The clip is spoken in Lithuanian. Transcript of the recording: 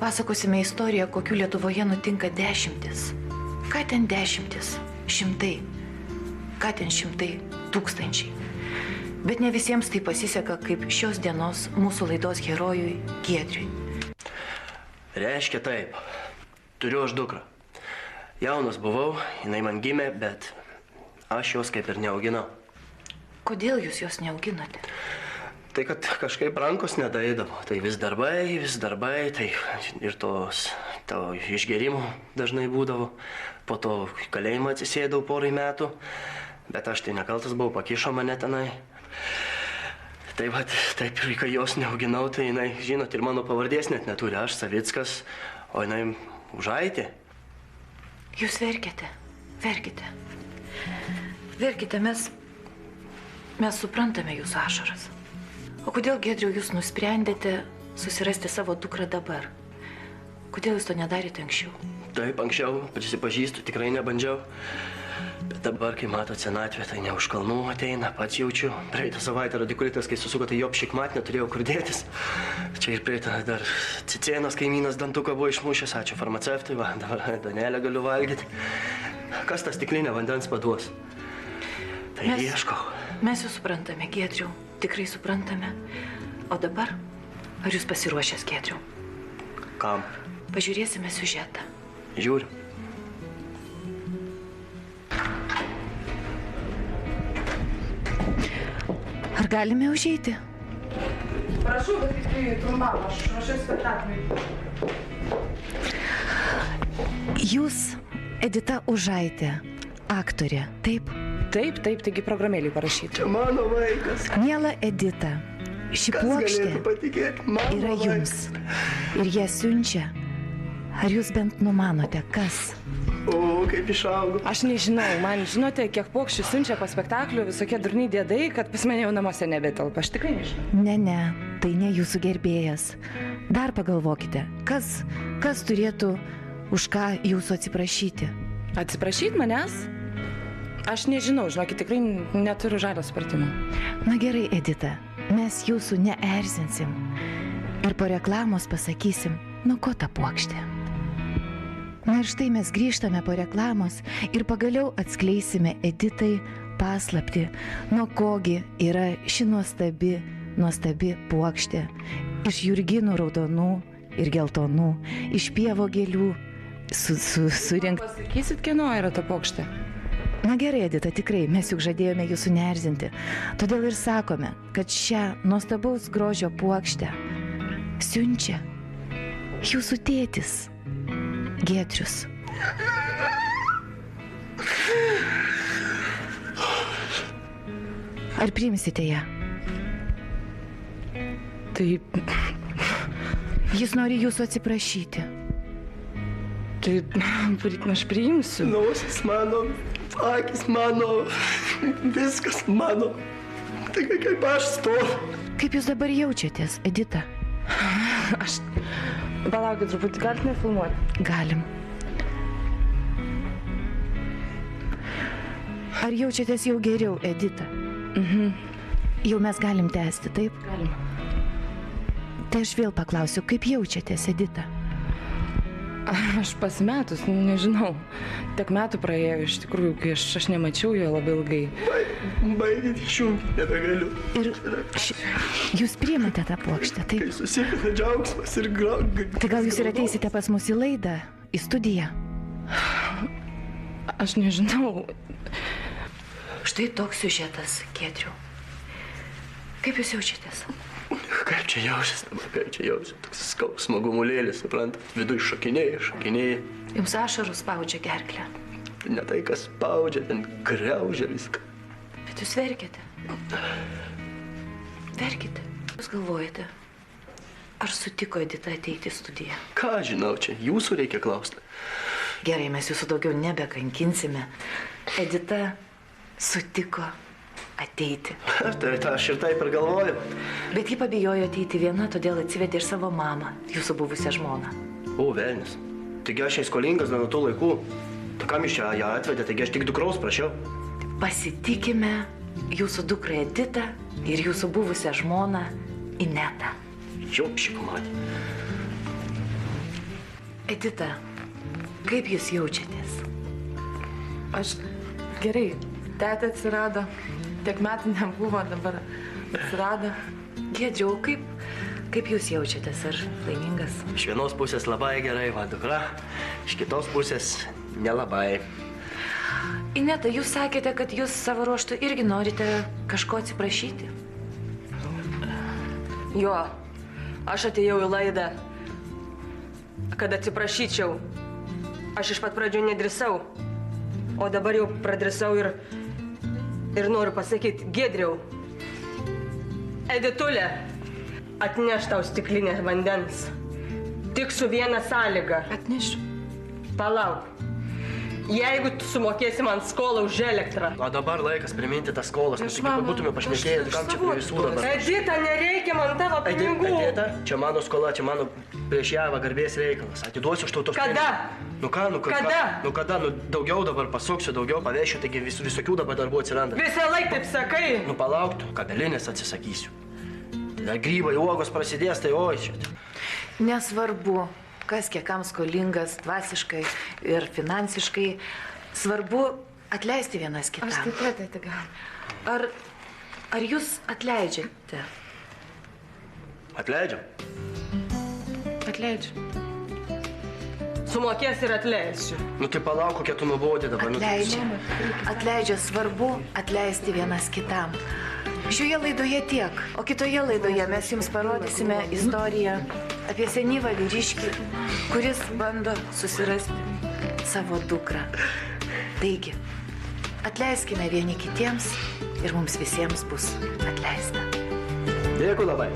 Pasakosime istoriją, kokių Lietuvoje nutinka dešimtis. Ką ten dešimtis? Šimtai. Ką ten šimtai? Tūkstančiai. Bet ne visiems tai pasiseka, kaip šios dienos mūsų laidos herojui Giedriui. Reiškia taip. Turiu aš dukrą. Jaunas buvau, jinai man gimė, bet aš jos kaip ir neauginau. Kodėl jūs jos neauginote? Tai kad kažkaip rankos nedaeidavo. Tai vis darbai, tai ir to išgerimų dažnai būdavo. Po to kalėjimą atsisėdau porai metų, bet aš tai nekaltas buvau, pakišo mane tenai. Taip, kai jos neauginau, tai jinai, žinot, ir mano pavardės net neturi. Aš Savickas, o jinai Užaitė. Jūs verkite. Verkite, mes suprantame jūsų ašaras. O kodėl, Giedriau, jūs nusprendėte susirasti savo dukrą dabar? Kodėl jūs to nedarėte anksčiau? Taip, anksčiau, prisipažįstu, tikrai nebandžiau. Bet dabar, kai mato senatvę, tai ne už kalnų ateina, pats jaučiu. Praeitą savaitę radikulitas, kai susuko, tai jopšikmat neturėjau kur dėtis. Čia ir praeitą dar Cicėnas kaimynas dantuką buvo išmušęs, ačiū farmaceutui, va, dabar Danelę galiu valgyti. Kas tą stiklinę vandens paduos? Tai ieškau. Mes jūs suprantame, Giedriau, tikrai suprantame. O dabar, ar jūs pasiruošęs, Giedriau? Kam? Pažiūrėsime siužetą. Žiūriu. Ar galime užeiti? Prašau, bet tik tai trumpam, aš ruošiu spektaklį. Jūs, Edita Užaitė, aktorė, taip? Taip, taigi programėlį parašyti. Čia mano vaikas. Miela Edita, ši puokštė yra jums. Ir jie siunčia. Ar jūs bent numanote, kas? O, kaip išaugo. Aš nežinau, man žinote, kiek puokščių siunčia po spektaklių visokie durniai dėdai, kad pas mane jau namuose nebetelpa. Aš tikrai nežinau. Ne, tai ne jūsų gerbėjas. Dar pagalvokite, kas turėtų už ką jūsų atsiprašyti? Atsiprašyti manęs? Aš nežinau, žinokit, tikrai neturiu žalio supratimo. Na gerai, Edita, mes jūsų neerzinsim. Ir po reklamos pasakysim, nuo ko ta puokštė. Na ir štai mes grįžtame po reklamos ir pagaliau atskleisime Editai paslaptį, nuo kogi yra ši nuostabi puokštė. Iš jurginų raudonų ir geltonų, iš pievo gėlių surinkta. Pasakysit, kieno yra ta puokštė? Na gerai, Edita, tikrai, mes juk žadėjome jūsų neerzinti. Todėl ir sakome, kad šią nuostabaus grožio puokštę siunčia jūsų tėtis, Giedrius. Ar priimsite ją? Taip. Jis nori jūsų atsiprašyti. Tai aš priimsiu. Nosis mano, akis mano, viskas mano. Tai kaip aš stoviu. Kaip jūs dabar jaučiatės, Edita? Palaukit truputį, galite nefilmuoti? Galim. Ar jaučiatės jau geriau, Edita? Jau mes galim tęsti, taip? Galim. Tai aš vėl paklausiu, kaip jaučiatės, Edita? Aš pasimetus, nežinau. Tiek metų praėjo, iš tikrųjų, kai aš nemačiau jo labai ilgai. Baigit išjungti, nebegaliu. Ir jūs priimate tą puokštę, taip? Kai susipina džiaugsmas ir Tai gal jūs ir ateisite pas mus į laidą, į studiją? Aš nežinau. Štai toks siužetas, Giedriau. Kaip jūs jaučiatės? Kaip čia jaučiasi, toks skausmo gumulėlis, suprantat, viduj šokinėja. Jums ašarų spaudžia gerklę. Ne tai, kas spaudžia, ten griaužia viską. Bet jūs verkite. Jūs galvojate, ar sutiko Edita ateiti į studiją? Ką žinau, čia jūsų reikia klausti. Gerai, mes jūsų daugiau nebekankinsime. Edita sutiko ateiti. Tai aš ir taip ir galvoju. Bet ji pabijojo ateiti viena, todėl atsivedė ir savo mamą, jūsų buvusią žmoną. O, velnis. Taigi aš jai skolingas nuo tų laikų. Tai kam iš čia ją atvedė, taigi aš tik dukraus prašiau. Pasitikime jūsų dukrą Editą ir jūsų buvusią žmoną Inetą. Jopšik, matė. Edita, kaip jūs jaučiatės? Aš gerai, tetė atsirado, tiek metų nebuvo, dabar atsirado. Giedriau, kaip jūs jaučiatės? Ar laimingas? Iš vienos pusės labai gerai, va dukra, iš kitos pusės nelabai. Ineta, jūs sakėte, kad jūs savo ruoštų irgi norite kažko atsiprašyti. Jo, aš atėjau į laidą, kad atsiprašyčiau. Aš iš pat pradžių nedrįsau, o dabar jau pradrįsau ir noriu pasakyti, Giedriau, Editulė, atneš tau stiklinę vandens. Tik su viena sąlyga. Atnešiu. Palauk. Jeigu tu sumokėsi man skolą už elektrą. O dabar laikas priminti tas skolas, nes tik būtume pašnekėję, kam čia prie visų dabar. Edita, nereikia man tavo pinigų. Edita, čia mano skola, čia mano prieš ją garbės reikalas. Atiduosiu už tautos Kada? Kada? Daugiau dabar pasuksiu, daugiau pavešiu, taigi visokių dabar darbų atsiranda. Visą laiką taip sakai. Palauktų, kabelinės atsisakysiu. Dar grybai, uogos prasidės, tai oi čia. Nesvarbu, kas kiekam skolingas dvasiškai ir finansiškai. Svarbu atleisti vienas kitam. Aš taip pat gal. Ar jūs atleidžiate? Atleidžiam. Atleidžiu. Sumokės ir atleisiu. Tai palauk, kokia tu nuobodė dabar. Atleidžia, svarbu atleisti vienas kitam. Šioje laidoje tiek, o kitoje laidoje mes jums parodysime istoriją apie senyvą vyriškį, kuris bando susirasti savo dukrą. Taigi, atleiskime vieni kitiems ir mums visiems bus atleista. Dėkui labai.